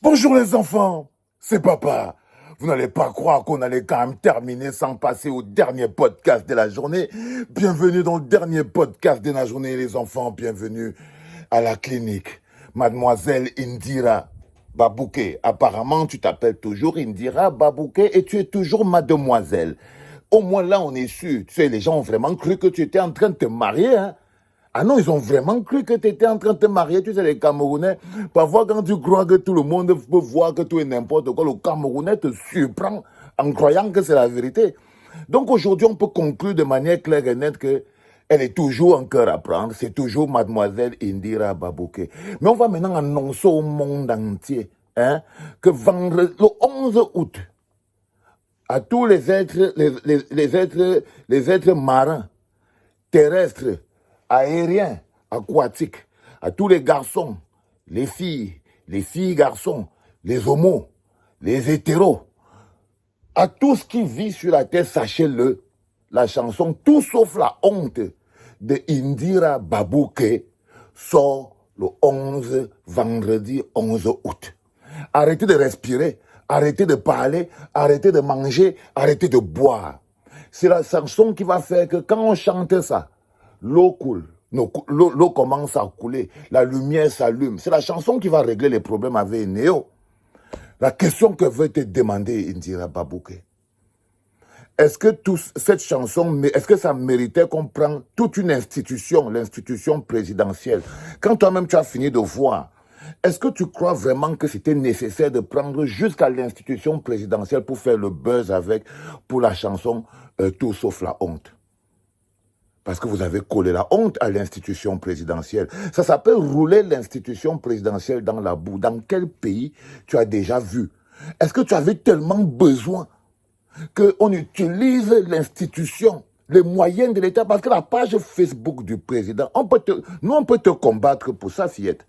Bonjour les enfants, c'est papa. Vous n'allez pas croire qu'on allait quand même terminer sans passer au dernier podcast de la journée. Bienvenue dans le dernier podcast de la journée les enfants, bienvenue à la clinique. Mademoiselle Indira Babouké, apparemment tu t'appelles toujours Indira Babouké et tu es toujours mademoiselle. Au moins là on est sûr, tu sais les gens ont vraiment cru que tu étais en train de te marier, hein. Ah non, ils ont vraiment cru que tu étais en train de te marier. Tu sais, les Camerounais, parfois quand tu crois que tout le monde peut voir que tout est n'importe quoi, le Camerounais te surprend en croyant que c'est la vérité. Donc aujourd'hui, on peut conclure de manière claire et nette que elle est toujours en cœur à prendre. C'est toujours mademoiselle Indira Babouké. Mais on va maintenant annoncer au monde entier que vendredi, le 11 août, à tous les êtres, les êtres marins, terrestres, aériens, aquatiques, à tous les garçons, les filles garçons, les homos, les hétéros, à tout ce qui vit sur la terre, sachez-le, la chanson Tout sauf la honte de Indira Babouké sort le 11, vendredi 11 août. Arrêtez de respirer, arrêtez de parler, arrêtez de manger, arrêtez de boire. C'est la chanson qui va faire que quand on chante ça, l'eau coule, l'eau commence à couler, la lumière s'allume. C'est la chanson qui va régler les problèmes avec Néo. La question que veut te demander Indira Babouké, est-ce que cette chanson, est-ce que ça méritait qu'on prenne toute une institution, l'institution présidentielle? Quand toi-même tu as fini de voir, est-ce que tu crois vraiment que c'était nécessaire de prendre jusqu'à l'institution présidentielle pour faire le buzz avec, pour la chanson Tout sauf la honte? Parce que vous avez collé la honte à l'institution présidentielle. Ça s'appelle rouler l'institution présidentielle dans la boue. Dans quel pays tu as déjà vu? Est-ce que tu avais tellement besoin qu'on utilise l'institution, les moyens de l'État? Parce que la page Facebook du président, on peut te combattre pour ça, fillette.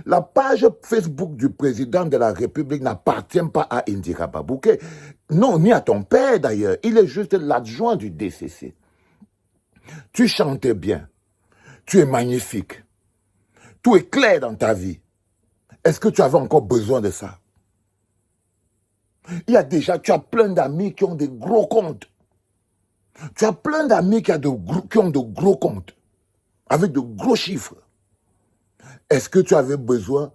La page Facebook du président de la République n'appartient pas à Indira Babouké. Non, ni à ton père d'ailleurs. Il est juste l'adjoint du DCC. Tu chantes bien, tu es magnifique, tout est clair dans ta vie. Est-ce que tu avais encore besoin de ça? Tu as plein d'amis qui ont des gros comptes. Tu as plein d'amis qui ont de gros comptes, avec de gros chiffres. Est-ce que tu avais besoin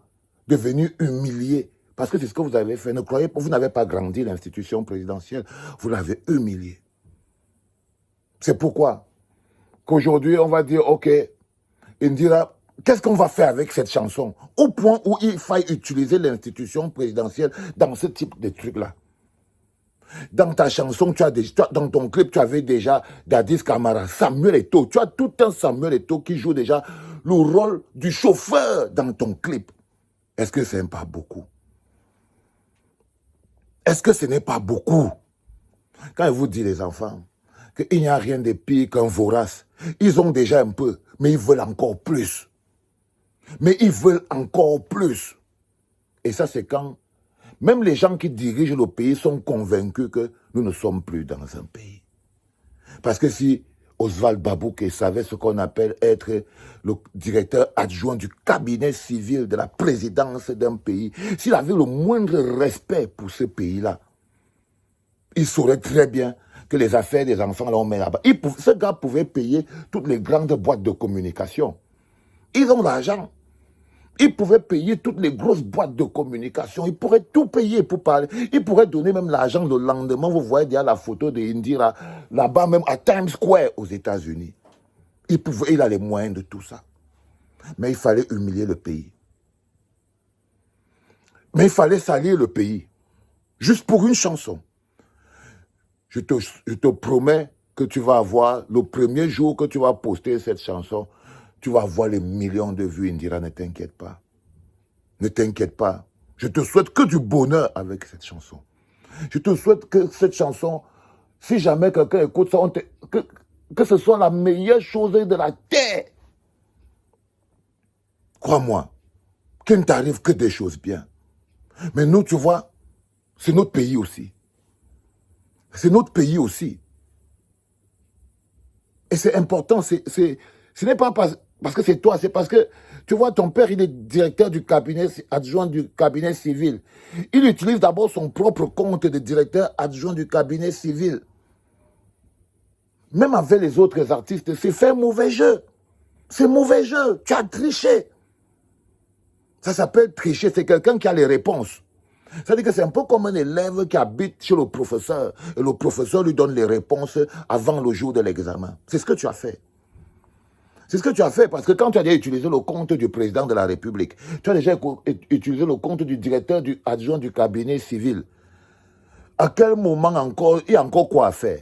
de venir humilier? Parce que c'est ce que vous avez fait. Ne croyez pas, vous n'avez pas grandi l'institution présidentielle, vous l'avez humilié. C'est pourquoi qu'aujourd'hui, on va dire, ok, Indira, qu'est-ce qu'on va faire avec cette chanson? Au point où il faille utiliser l'institution présidentielle dans ce type de trucs-là. Dans ta chanson, dans ton clip, tu avais déjà Dadis Camara, Samuel Eto'o. Tu as tout un Samuel Eto'o qui joue déjà le rôle du chauffeur dans ton clip. Est-ce que ce n'est pas beaucoup? Est-ce que ce n'est pas beaucoup? Quand je vous dis, les enfants, qu'il n'y a rien de pire qu'un vorace, ils ont déjà un peu, mais ils veulent encore plus. Mais ils veulent encore plus. Et ça, c'est quand même les gens qui dirigent le pays sont convaincus que nous ne sommes plus dans un pays. Parce que si Oswald Babouké savait ce qu'on appelle être le directeur adjoint du cabinet civil de la présidence d'un pays, s'il avait le moindre respect pour ce pays-là, il saurait très bien que les affaires des enfants, là, on met là-bas. Ce gars pouvait payer toutes les grandes boîtes de communication. Ils ont l'argent. Ils pouvaient payer toutes les grosses boîtes de communication. Ils pourraient tout payer pour parler. Ils pourraient donner même l'argent le lendemain. Vous voyez déjà la photo de Indira là-bas, même à Times Square aux États-Unis. Il a les moyens de tout ça. Mais il fallait humilier le pays. Mais il fallait salir le pays. Juste pour une chanson. Je te promets que tu vas avoir, le premier jour que tu vas poster cette chanson, tu vas avoir les millions de vues, Indira, ne t'inquiète pas. Ne t'inquiète pas. Je te souhaite que du bonheur avec cette chanson. Je te souhaite que cette chanson, si jamais quelqu'un écoute ça, que ce soit la meilleure chose de la terre. Crois-moi, qu'il ne t'arrive que des choses bien. Mais nous, tu vois, c'est notre pays aussi. C'est notre pays aussi. Et c'est important, ce n'est pas parce que c'est toi, c'est parce que Tu vois, ton père, il est directeur du cabinet, adjoint du cabinet civil. Il utilise d'abord son propre compte de directeur adjoint du cabinet civil. Même avec les autres artistes, c'est faire mauvais jeu. C'est mauvais jeu. Tu as triché. Ça s'appelle tricher. C'est quelqu'un qui a les réponses. C'est-à-dire que c'est un peu comme un élève qui habite chez le professeur et le professeur lui donne les réponses avant le jour de l'examen. C'est ce que tu as fait. C'est ce que tu as fait parce que quand tu as déjà utilisé le compte du président de la République, tu as déjà utilisé le compte du directeur adjoint du cabinet civil. À quel moment encore, il y a encore quoi à faire?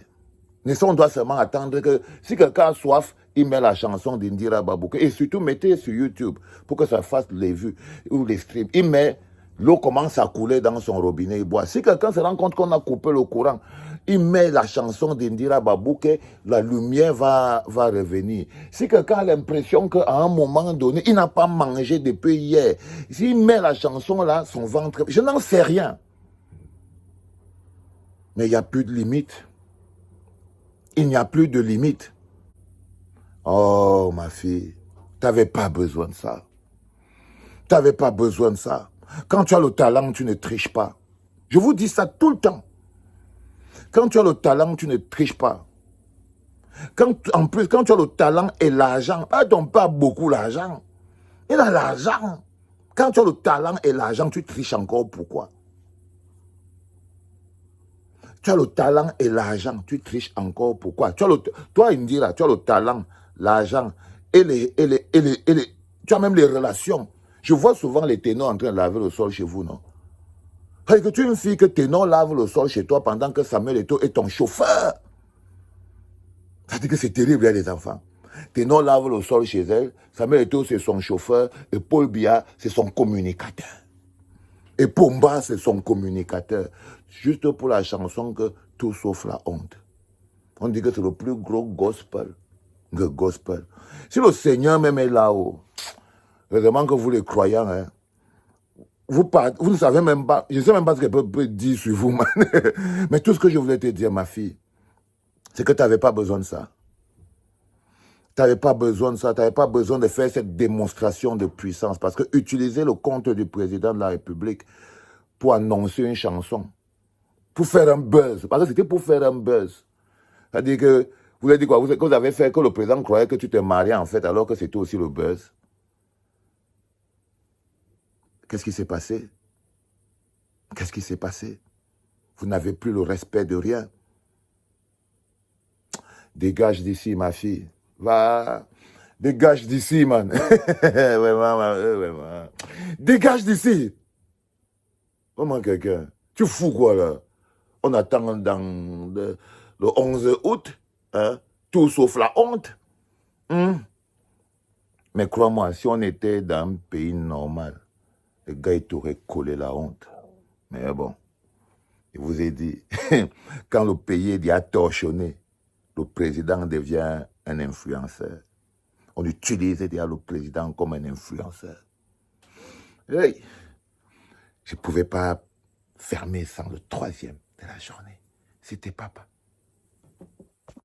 Mais ça, on doit seulement attendre que si quelqu'un a soif, il met la chanson d'Indira Babouke. Et surtout, mettez sur YouTube pour que ça fasse les vues ou les streams. Il met, l'eau commence à couler dans son robinet, il boit. Si quelqu'un se rend compte qu'on a coupé le courant, il met la chanson d'Indira Babouke, la lumière va revenir. Si quelqu'un a l'impression qu'à un moment donné, il n'a pas mangé depuis hier, s'il met la chanson là, son ventre, je n'en sais rien. Mais il n'y a plus de limite. Il n'y a plus de limite. Oh, ma fille, tu n'avais pas besoin de ça. Tu n'avais pas besoin de ça. Quand tu as le talent, tu ne triches pas. Je vous dis ça tout le temps. Quand tu as le talent, tu ne triches pas. En plus, quand tu as le talent et l'argent, donc pas beaucoup l'argent. Il a l'argent. Quand tu as le talent et l'argent, tu triches encore. Pourquoi? Tu as le talent et l'argent, tu triches encore. Pourquoi? Toi, Indira, tu as le talent, l'argent et tu as même les relations. Je vois souvent les ténors en train de laver le sol chez vous, non? Que tu es une fille que ténor lave le sol chez toi pendant que Samuel Eto'o est ton chauffeur. Ça dit que c'est terrible, hein, les enfants. Ténor lave le sol chez elle, Samuel Eto'o c'est son chauffeur et Paul Biya c'est son communicateur. Et Pomba c'est son communicateur. Juste pour la chanson que tout sauf la honte. On dit que c'est le plus gros gospel. Le gospel. Si le Seigneur même est là-haut, vraiment que vous les croyants, hein, vous ne savez même pas, je ne sais même pas ce qu'elle peut dire sur vous, man. Mais tout ce que je voulais te dire, ma fille, c'est que tu n'avais pas besoin de ça. Tu n'avais pas besoin de ça, tu n'avais pas besoin de faire cette démonstration de puissance. Parce que utiliser le compte du président de la République pour annoncer une chanson, pour faire un buzz, parce que c'était pour faire un buzz. C'est-à-dire que, vous avez dit quoi? Vous avez fait que le président croyait que tu t'es marié en fait, alors que c'était aussi le buzz. Qu'est-ce qui s'est passé? Qu'est-ce qui s'est passé? Vous n'avez plus le respect de rien. Dégage d'ici, ma fille. Va. Dégage d'ici, man. Vraiment. Dégage d'ici. Comment quelqu'un? Tu fous quoi, là? On attend le 11 août, hein? Tout sauf la honte. Mais crois-moi, si on était dans un pays normal, le gars, il t'aurait collé la honte. Mais bon, je vous ai dit, quand le pays est déjà torchonné, le président devient un influenceur. On utilise déjà le président comme un influenceur. Hey, je ne pouvais pas fermer sans le troisième de la journée. C'était papa.